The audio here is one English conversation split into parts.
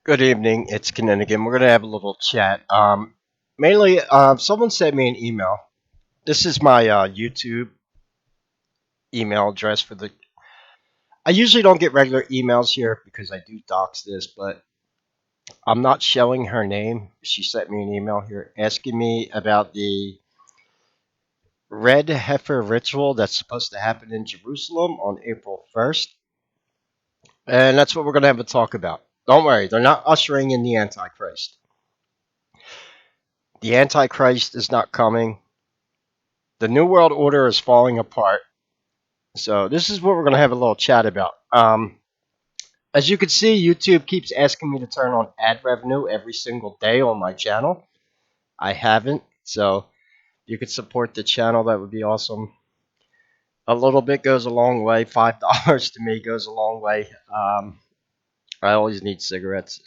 Good evening, it's Kinninigan. We're gonna have a little chat. Mainly, someone sent me an email. This is my YouTube email address for the. I usually don't get regular emails here because I do dox this, but I'm not showing her name. She sent me an email here asking me about the red heifer ritual that's supposed to happen in Jerusalem on April 1st, and that's what we're gonna have a talk about. Don't worry, they're not ushering in the Antichrist. The Antichrist is not coming. The New World Order is falling apart. So this is what we're going to have a little chat about. As you can see, YouTube keeps asking me to turn on ad revenue every single day on my channel. I haven't, so you could support the channel. That would be awesome. A little bit goes a long way. $5 to me goes a long way. I always need cigarettes.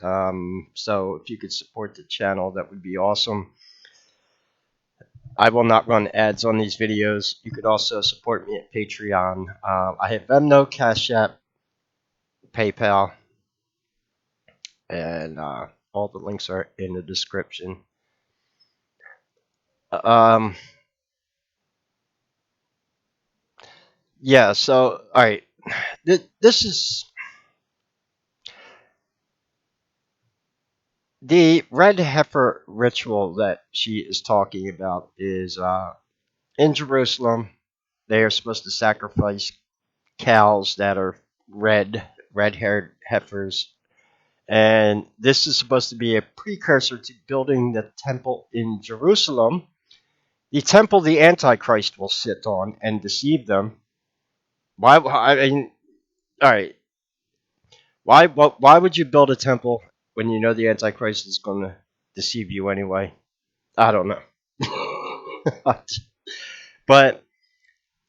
So if you could support the channel, that would be awesome. I will not run ads on these videos. You could also support me at Patreon. I have Vemno, Cash App, PayPal, and all the links are in the description. Yeah, so, alright. This is. The red heifer ritual that she is talking about is in Jerusalem. They are supposed to sacrifice cows that are red-haired heifers. And this is supposed to be a precursor to building the temple in Jerusalem. The temple the Antichrist will sit on and deceive them. Why? I mean, all right. Why would you build a temple when you know the Antichrist is going to deceive you anyway? I don't know. But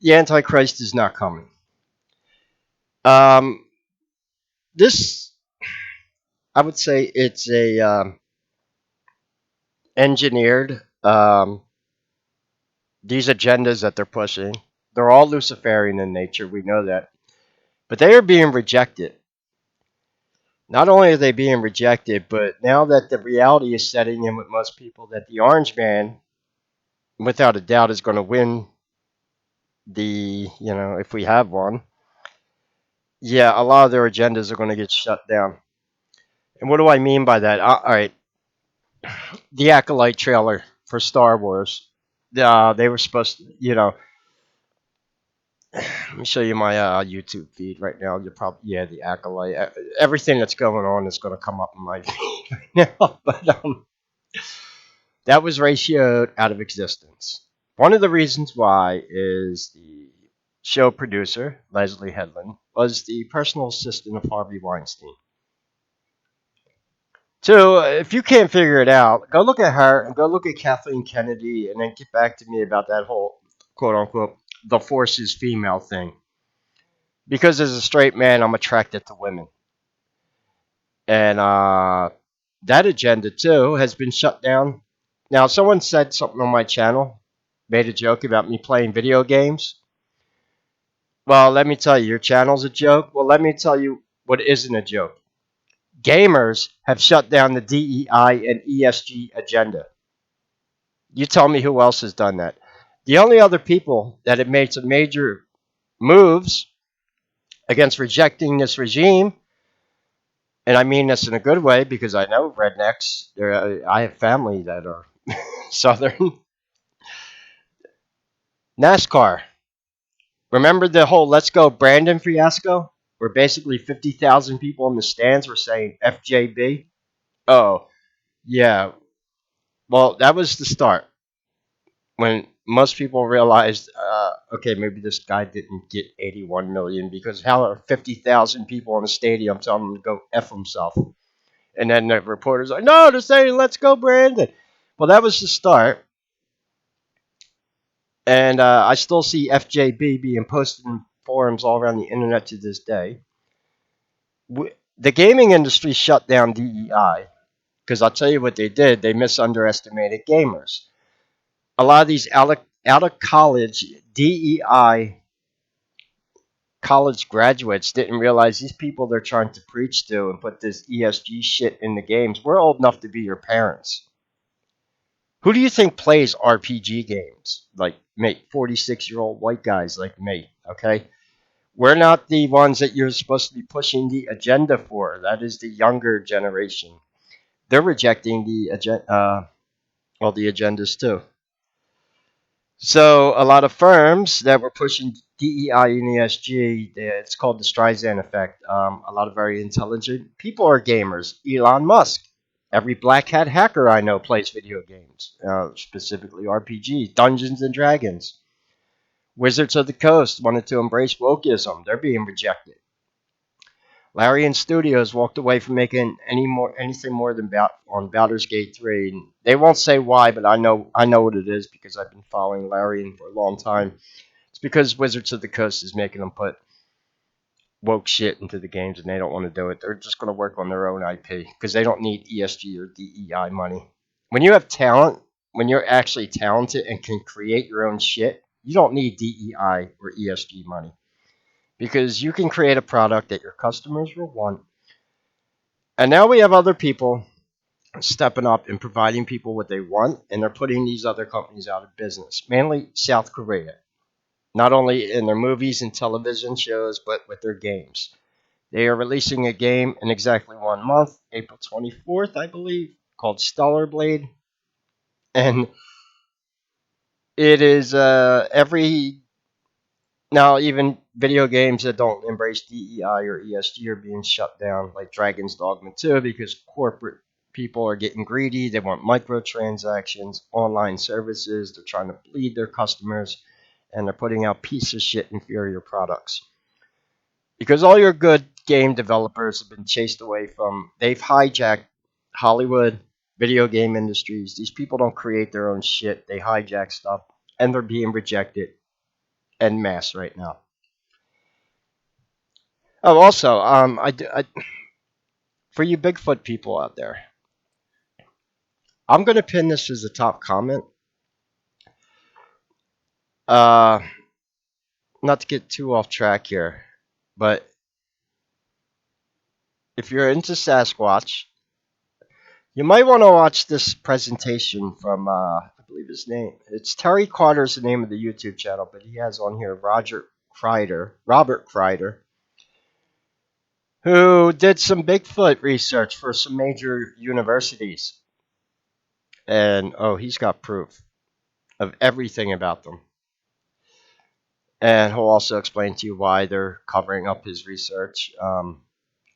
the Antichrist is not coming. Um, this, I would say, it's a engineered. These agendas that they're pushing, they're all Luciferian in nature. We know that, but they are being rejected. Not only are they being rejected, but now that the reality is setting in with most people that the Orange Man, without a doubt, is going to win if we have one, yeah, a lot of their agendas are going to get shut down. And what do I mean by that? All right, the Acolyte trailer for Star Wars, they were supposed to, let me show you my YouTube feed right now. You're probably, yeah, the Acolyte. Everything that's going on is going to come up in my feed right now. But that was ratioed out of existence. One of the reasons why is the show producer, Leslie Headland, was the personal assistant of Harvey Weinstein. So if you can't figure it out, go look at her and go look at Kathleen Kennedy and then get back to me about that whole quote-unquote the force is female thing. Because as a straight man, I'm attracted to women. And that agenda, too, has been shut down. Now, someone said something on my channel, made a joke about me playing video games. Well, let me tell you, your channel's a joke. Well, let me tell you what isn't a joke. Gamers have shut down the DEI and ESG agenda. You tell me who else has done that. The only other people that have made some major moves against rejecting this regime, and I mean this in a good way because I know rednecks. I have family that are Southern. NASCAR. Remember the whole Let's Go Brandon fiasco? Where basically 50,000 people in the stands were saying FJB? Oh, yeah. Well, that was the start. When most people realized, okay, maybe this guy didn't get 81 million because how are 50,000 people in a stadium telling him to go F himself? And then the reporter's like, no, they're saying, let's go, Brandon. Well, that was the start. And I still see FJB being posted in forums all around the internet to this day. The gaming industry shut down DEI because I'll tell you what they did. They misunderestimated gamers. A lot of these out of college DEI college graduates didn't realize these people they're trying to preach to and put this ESG shit in the games. We're old enough to be your parents. Who do you think plays RPG games? Like me, 46-year-old white guys like me, okay? We're not the ones that you're supposed to be pushing the agenda for. That is the younger generation. They're rejecting the well, the agendas too. So a lot of firms that were pushing DEI and ESG, it's called the Streisand effect. A lot of very intelligent people are gamers. Elon Musk. Every black hat hacker I know plays video games, specifically RPGs, Dungeons and Dragons. Wizards of the Coast wanted to embrace wokeism. They're being rejected. Larian Studios walked away from making anything more than on Baldur's Gate 3. And they won't say why, but I know what it is because I've been following Larian for a long time. It's because Wizards of the Coast is making them put woke shit into the games, and they don't want to do it. They're just going to work on their own IP because they don't need ESG or DEI money. When you have talent, when you're actually talented and can create your own shit, you don't need DEI or ESG money because you can create a product that your customers will want. And now we have other people stepping up and providing people what they want, and they're putting these other companies out of business, mainly South Korea, not only in their movies and television shows, but with their games. They are releasing a game in exactly 1 month, April 24th, I believe, called Stellar Blade. And it is every now, even video games that don't embrace DEI or ESG are being shut down, like Dragon's Dogma 2, because corporate people are getting greedy. They want microtransactions, online services. They're trying to bleed their customers, and they're putting out piece of shit inferior products. Because all your good game developers have been chased away from, they've hijacked Hollywood, video game industries. These people don't create their own shit. They hijack stuff, and they're being rejected en masse right now. Oh, also, for you Bigfoot people out there, I'm gonna pin this as a top comment. Uh, Not to get too off track here, but if you're into Sasquatch, you might want to watch this presentation from I believe his name. It's Terry Carter's the name of the YouTube channel, but he has on here Robert Kreider, who did some Bigfoot research for some major universities, and oh, he's got proof of everything about them. And he'll also explain to you why they're covering up his research.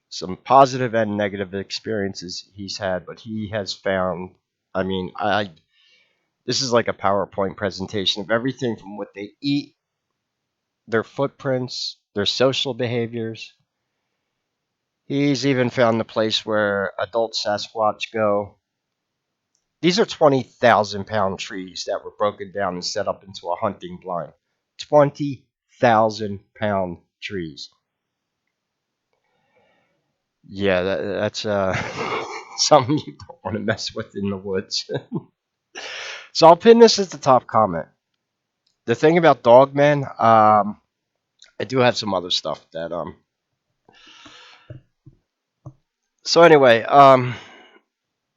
Some positive and negative experiences he's had, but he has found. I mean, this is like a PowerPoint presentation of everything from what they eat, their footprints, their social behaviors. He's even found the place where adult Sasquatch go. These are 20,000-pound trees that were broken down and set up into a hunting blind. 20,000-pound trees. Yeah, that's something you don't want to mess with in the woods. So I'll pin this as the top comment. The thing about Dogman, I do have some other stuff that So anyway,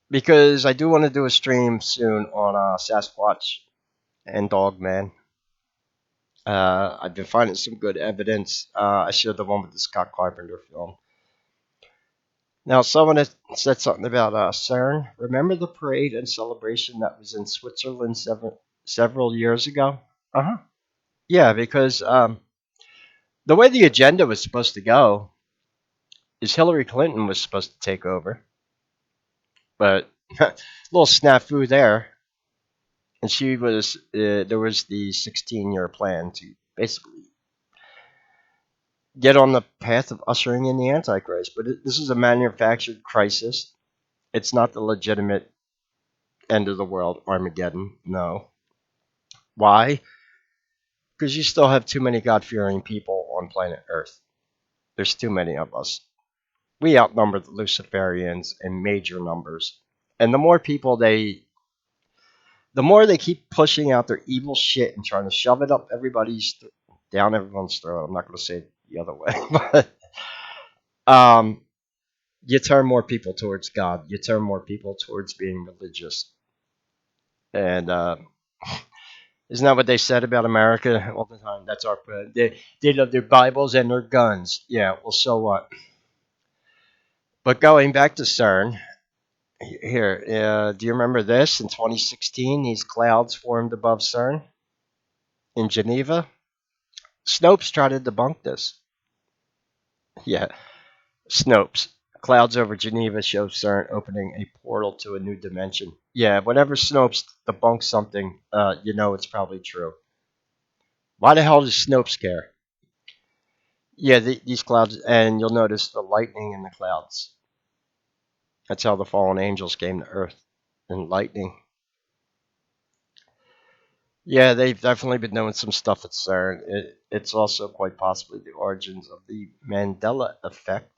because I do want to do a stream soon on Sasquatch and Dogman. I've been finding some good evidence. I showed the one with the Scott Carpenter film. Now, someone has said something about CERN. Remember the parade and celebration that was in Switzerland several years ago? Uh huh. Yeah, because the way the agenda was supposed to go is Hillary Clinton was supposed to take over, but a little snafu there, and she was there was the 16-year plan to basically get on the path of ushering in the Antichrist. But this is a manufactured crisis. It's not the legitimate end of the world, Armageddon. No. Why? Because you still have too many God fearing people on planet Earth. There's too many of us. We outnumber the Luciferians in major numbers. And the more they keep pushing out their evil shit and trying to shove it up down everyone's throat. I'm not going to say the other way. But um, you turn more people towards God. You turn more people towards being religious. And isn't that what they said about America all the time? That's our they love their Bibles and their guns. Yeah, well, so what? But going back to CERN, here, do you remember this? In 2016, these clouds formed above CERN in Geneva. Snopes tried to debunk this. Yeah, Snopes. Clouds over Geneva show CERN opening a portal to a new dimension. Yeah, whenever Snopes debunks something, you know it's probably true. Why the hell does Snopes care? Yeah, these clouds, and you'll notice the lightning in the clouds. That's how the fallen angels came to Earth, and lightning. Yeah, they've definitely been doing some stuff at CERN. It's also quite possibly the origins of the Mandela effect.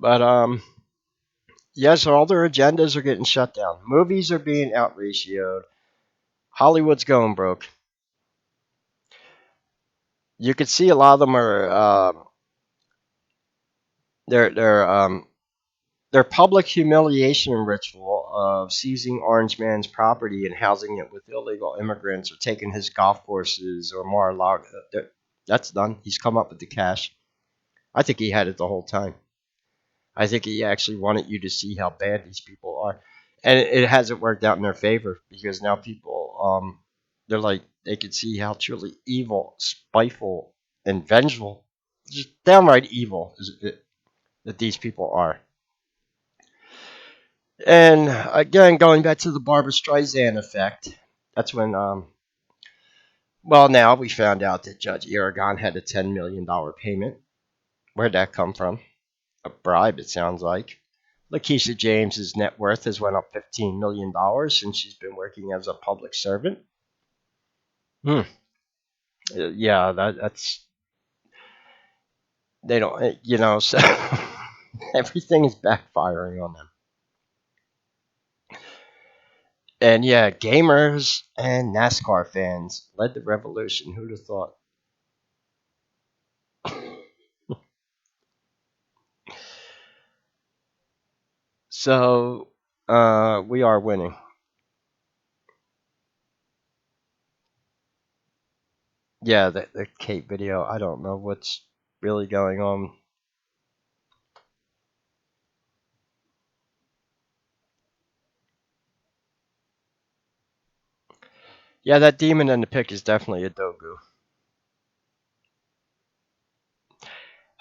But yeah, so all their agendas are getting shut down. Movies are being out ratioed. Hollywood's going broke. You could see a lot of them are they're their public humiliation ritual of seizing Orange Man's property and housing it with illegal immigrants or taking his golf courses or Mar-a-Lago. That's done. He's come up with the cash. I think he had it the whole time. I think he actually wanted you to see how bad these people are. And it hasn't worked out in their favor because now people, they're like, they can see how truly evil, spiteful, and vengeful, just downright evil that these people are. And again, going back to the Barbara Streisand effect, that's when, well, now we found out that Judge Aragon had a $10 million payment. Where'd that come from? A bribe, it sounds like. Lakeisha James's net worth has went up $15 million since she's been working as a public servant. Hmm. Yeah, that's they don't, so everything is backfiring on them. And yeah, gamers and NASCAR fans led the revolution. Who'd have thought? So, we are winning. Yeah, the Kate video. I don't know what's really going on. Yeah, that demon in the pic is definitely a Dogu.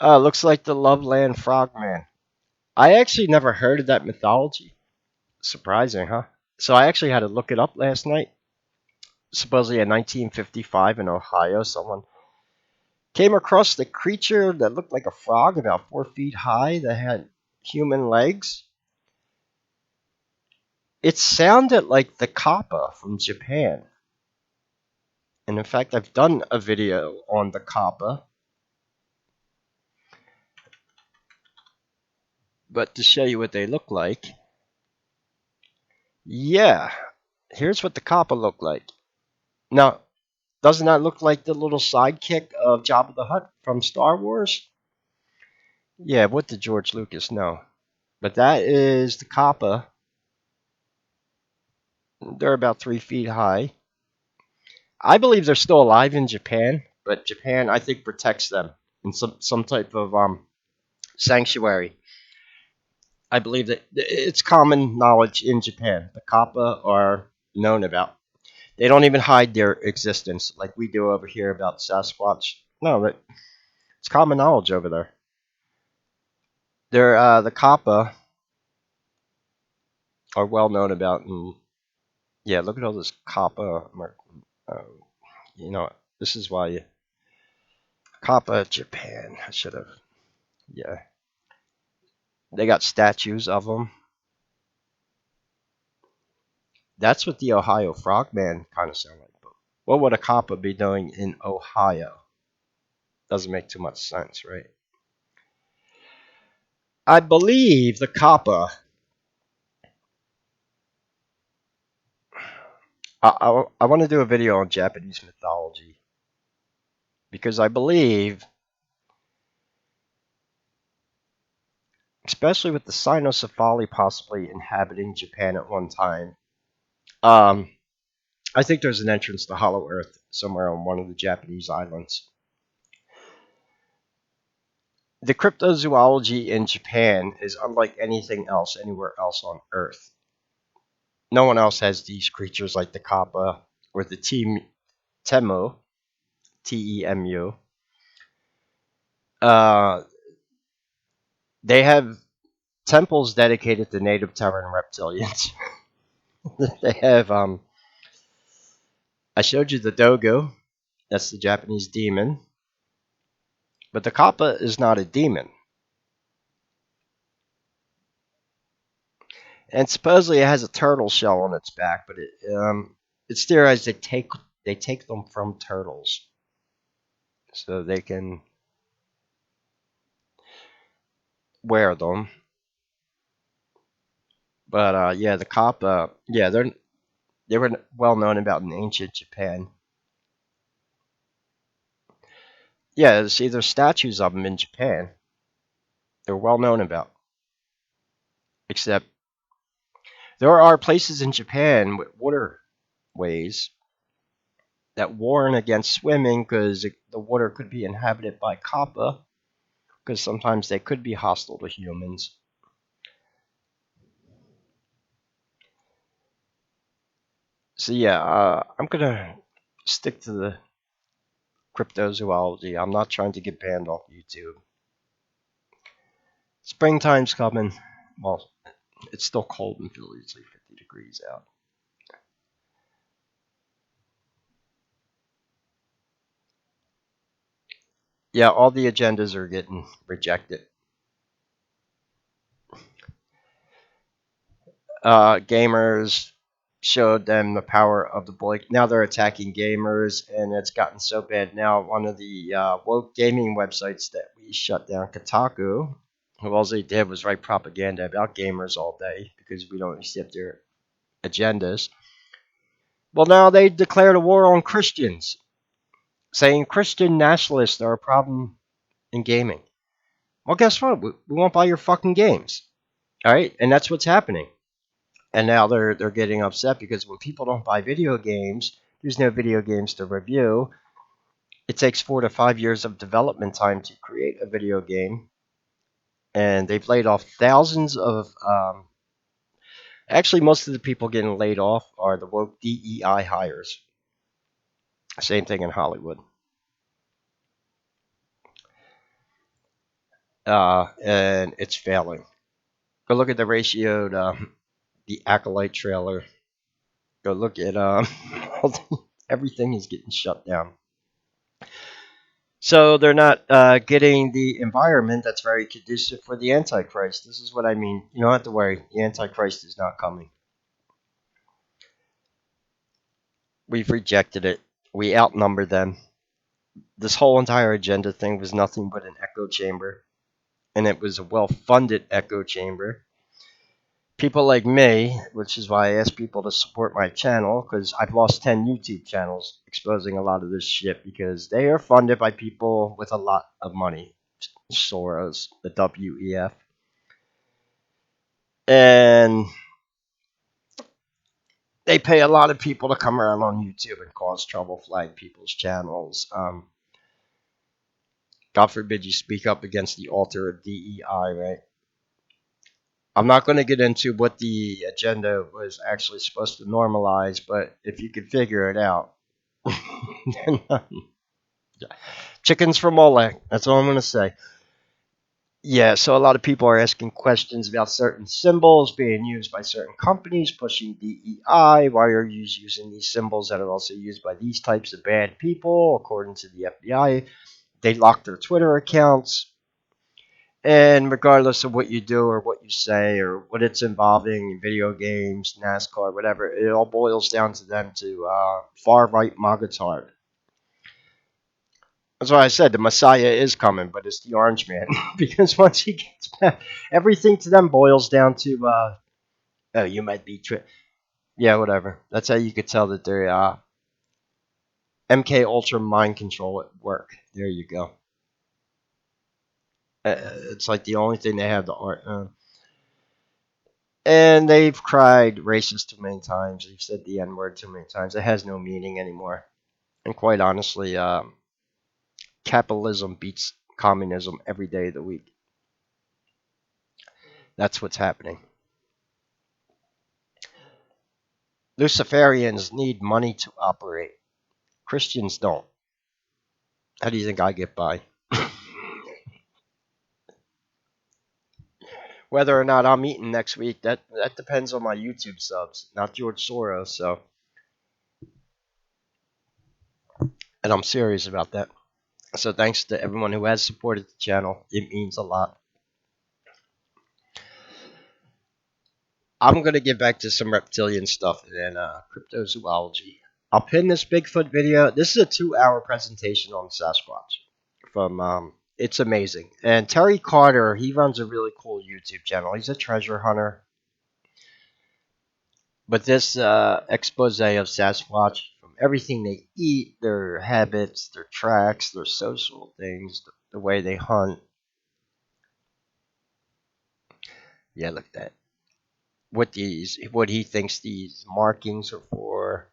Looks like the Loveland Frogman. I actually never heard of that mythology. Surprising, huh? So I actually had to look it up last night. Supposedly in 1955 in Ohio, someone came across the creature that looked like a frog about 4 feet high that had human legs. It sounded like the kappa from Japan. And in fact, I've done a video on the kappa. But to show you what they look like, yeah, here's what the kappa looked like. Now, doesn't that look like the little sidekick of Jabba the Hutt from Star Wars? Yeah, what did George Lucas know? But that is the kappa. They're about 3 feet high. I believe they're still alive in Japan, but Japan, I think, protects them in some type of sanctuary. I believe that it's common knowledge in Japan. The kappa are known about. They don't even hide their existence like we do over here about Sasquatch. No, it's common knowledge over there. They're the kappa are well known about, and yeah, look at all this kappa. Uh, you know, this is why kappa Japan. I should have. Yeah, they got statues of them. That's what the Ohio Frogman kind of sound like. But what would a kappa be doing in Ohio? Doesn't make too much sense, right? I believe the kappa I want to do a video on Japanese mythology because I believe, especially with the cynocephali possibly inhabiting Japan at one time, um, I think there's an entrance to Hollow Earth somewhere on one of the Japanese islands. The cryptozoology in Japan is unlike anything else anywhere else on Earth. No one else has these creatures like the kappa or the temu, Temu. Uh, they have temples dedicated to native Terran reptilians. They have I showed you the dogo. That's the Japanese demon. But the kappa is not a demon. And supposedly it has a turtle shell on its back, but it's theorized they take them from turtles, so they can wear them. But yeah, the kappa, yeah, they were well known about in ancient Japan. Yeah, see, there's statues of them in Japan. They're well known about. Except there are places in Japan with waterways that warn against swimming because the water could be inhabited by kappa, because sometimes they could be hostile to humans. So yeah, I'm gonna stick to the cryptozoology. I'm not trying to get banned off YouTube. Springtime's coming. Well, it's still cold in Philly. It's like 50 degrees out. Yeah, all the agendas are getting rejected. Gamers showed them the power of the boy. Now they're attacking gamers, and it's gotten so bad. Now one of the woke gaming websites that we shut down, Kotaku, who all they did was write propaganda about gamers all day because we don't accept their agendas. Well, now they declared a war on Christians, saying Christian nationalists are a problem in gaming. Well, guess what? We won't buy your fucking games. All right, and that's what's happening. And now they're getting upset because when people don't buy video games, there's no video games to review. It takes 4 to 5 years of development time to create a video game, and they've laid off thousands of. Actually, most of the people getting laid off are the woke DEI hires. Same thing in Hollywood. And it's failing. Go look at the ratio to the Acolyte trailer. Go look at everything is getting shut down. So they're not getting the environment that's very conducive for the Antichrist. This is what I mean. You don't have to worry. The Antichrist is not coming. We've rejected it. We outnumber them. This whole entire agenda thing was nothing but an echo chamber. And it was a well-funded echo chamber. People like me, which is why I ask people to support my channel, because I've lost 10 YouTube channels exposing a lot of this shit because they are funded by people with a lot of money. Soros, the WEF. And they pay a lot of people to come around on YouTube and cause trouble, flag people's channels. God forbid you speak up against the altar of DEI, right? I'm not going to get into what the agenda was actually supposed to normalize, but if you could figure it out. Chickens from Molech. That's all I'm going to say. Yeah, so a lot of people are asking questions about certain symbols being used by certain companies pushing DEI. Why are you using these symbols that are also used by these types of bad people? According to the FBI, they lock their Twitter accounts. And regardless of what you do or what you say or what it's involving, video games, NASCAR, whatever, it all boils down to them to far-right MAGA-tard. That's why I said the Messiah is coming, but it's the orange man. Because once he gets back, everything to them boils down to, oh, you might be... Yeah, whatever. That's how you could tell that they're MK Ultra mind control at work. There you go. It's like the only thing they have to art. And they've cried racist too many times. They've said the N word too many times. It has no meaning anymore. And quite honestly, capitalism beats communism every day of the week. That's what's happening. Luciferians need money to operate. Christians don't. How do you think I get by? Whether or not I'm eating next week, that depends on my YouTube subs, not George Soros. So, and I'm serious about that. So thanks to everyone who has supported the channel. It means a lot. I'm gonna get back to some reptilian stuff and cryptozoology. I'll pin this Bigfoot video. This is a 2-hour presentation on Sasquatch from it's amazing. And Terry Carter, he runs a really cool YouTube channel. He's a treasure hunter. But this expose of Sasquatch, from everything they eat, their habits, their tracks, their social things, the way they hunt. Yeah, look at that. What he thinks these markings are for.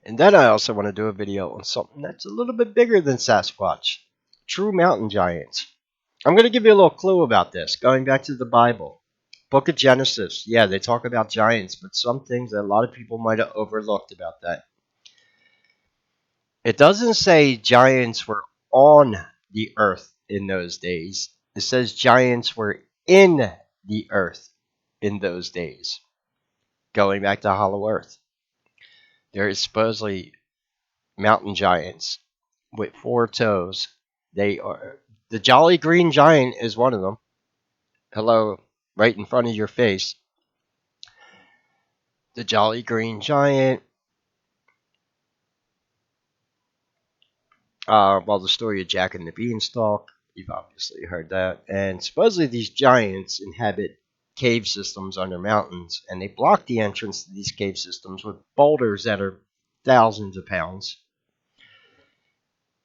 And then I also want to do a video on something that's a little bit bigger than Sasquatch. True mountain giants. I'm going to give you a little clue about this. Going back to the Bible. Book of Genesis. Yeah, they talk about giants, but some things that a lot of people might have overlooked about that. It doesn't say giants were on the earth in those days. It says giants were in the earth in those days. Going back to Hollow Earth. There is supposedly mountain giants with 4 toes. They are the Jolly Green Giant is one of them. Hello, right in front of your face. The Jolly Green Giant. Well, the story of Jack and the Beanstalk. You've obviously heard that. And supposedly these giants inhabit cave systems under mountains, and they block the entrance to these cave systems with boulders that are thousands of pounds.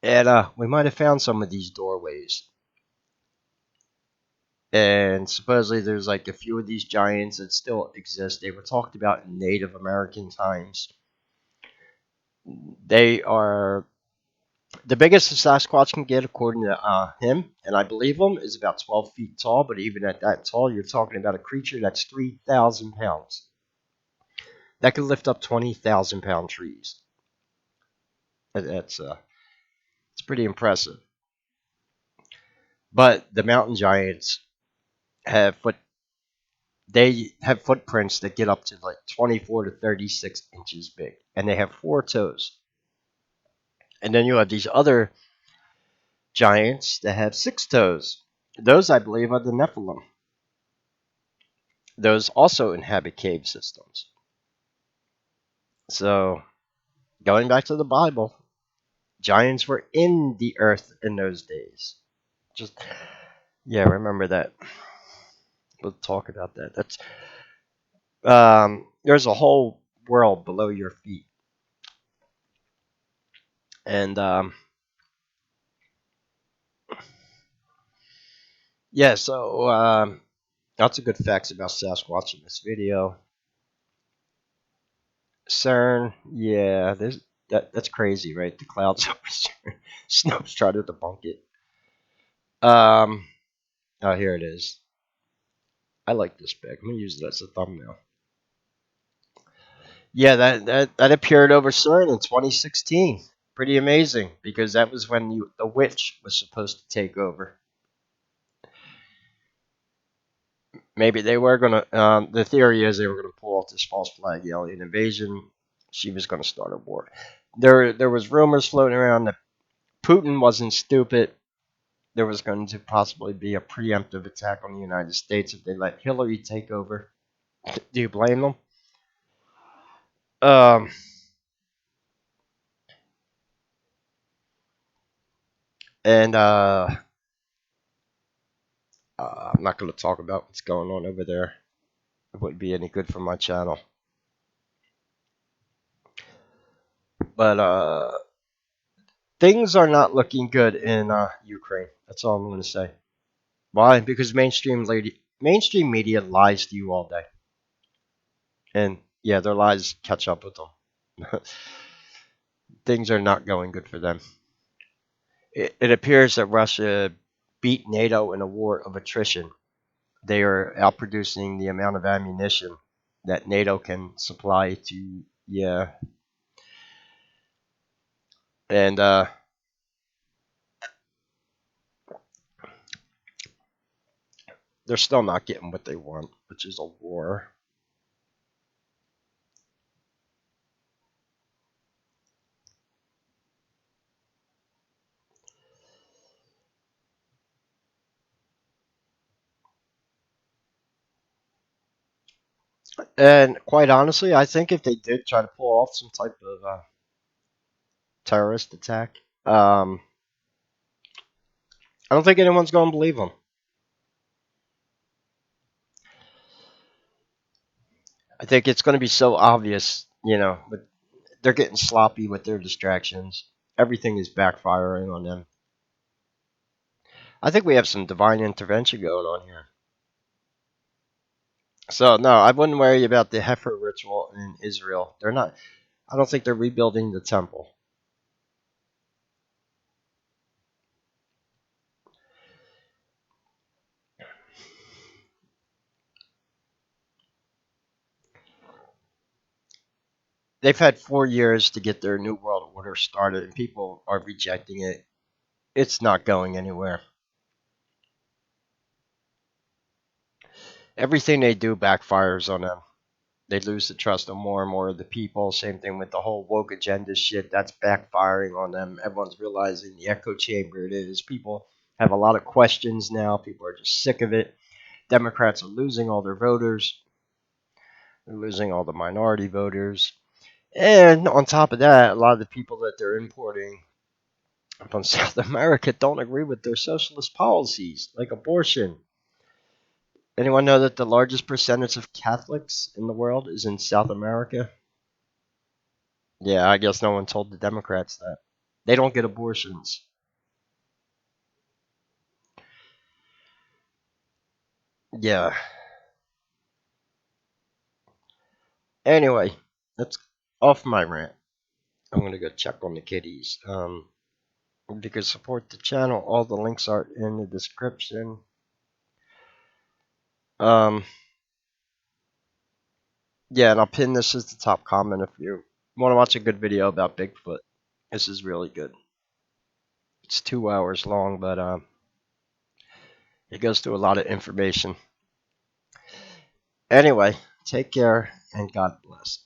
And we might have found some of these doorways. And supposedly there's like a few of these giants that still exist. They were talked about in Native American times. They are the biggest a Sasquatch can get, according to him, and I believe him, is about 12 feet tall. But even at that tall, you're talking about a creature that's 3,000 pounds. That could lift up 20,000-pound trees. That's it's pretty impressive. But the mountain giants have footprints that get up to like 24 to 36 inches big, and they have 4 toes. And then you have these other giants that have 6 toes. Those, I believe, are the Nephilim. Those also inhabit cave systems. So, going back to the Bible, giants were in the earth in those days. Just, yeah, remember that. We'll talk about that. That's there's a whole world below your feet, and yeah. So lots of good facts about Sasquatch in this video. CERN, yeah, that's crazy, right? The clouds over CERN. Snopes try to debunk it. Oh, here it is. I like this pic. I'm gonna use it as a thumbnail. Yeah, that appeared over CERN in 2016. Pretty amazing, because that was when the witch was supposed to take over. Maybe they were gonna. The theory is they were gonna pull off this false flag alien invasion. She was gonna start a war. There was rumors floating around that Putin wasn't stupid. There was going to possibly be a preemptive attack on the United States if they let Hillary take over. Do you blame them? Um, and I'm not going to talk about what's going on over there. It wouldn't be any good for my channel. But things are not looking good in Ukraine. That's all I'm going to say. Why? Because mainstream media lies to you all day, and yeah, their lies catch up with them. Things are not going good for them. It appears that Russia beat NATO in a war of attrition. They are outproducing the amount of ammunition that NATO can supply to. Yeah, and they're still not getting what they want, which is a war. And quite honestly, I think if they did try to pull off some type of terrorist attack, I don't think anyone's going to believe them. I think it's going to be so obvious, but they're getting sloppy with their distractions. Everything is backfiring on them. I think we have some divine intervention going on here. So no, I wouldn't worry about the heifer ritual in Israel. They're not. I don't think they're rebuilding the temple. They've had 4 years to get their new world order started, and people are rejecting it. It's not going anywhere. Everything they do backfires on them. They lose the trust of more and more of the people. Same thing with the whole woke agenda shit. That's backfiring on them. Everyone's realizing the echo chamber it is. People have a lot of questions now. People are just sick of it. Democrats are losing all their voters. They're losing all the minority voters. And on top of that, a lot of the people that they're importing from South America don't agree with their socialist policies, like abortion. Anyone know that the largest percentage of Catholics in the world is in South America? Yeah, I guess no one told the Democrats that. They don't get abortions. Yeah. Anyway, that's off my rant. I'm gonna go check on the kitties. If you could support the channel, all the links are in the description. Um, yeah, and I'll pin this as the top comment if you want to watch a good video about Bigfoot. This is really good. It's 2 hours long, but it goes through a lot of information. Anyway, take care and God bless.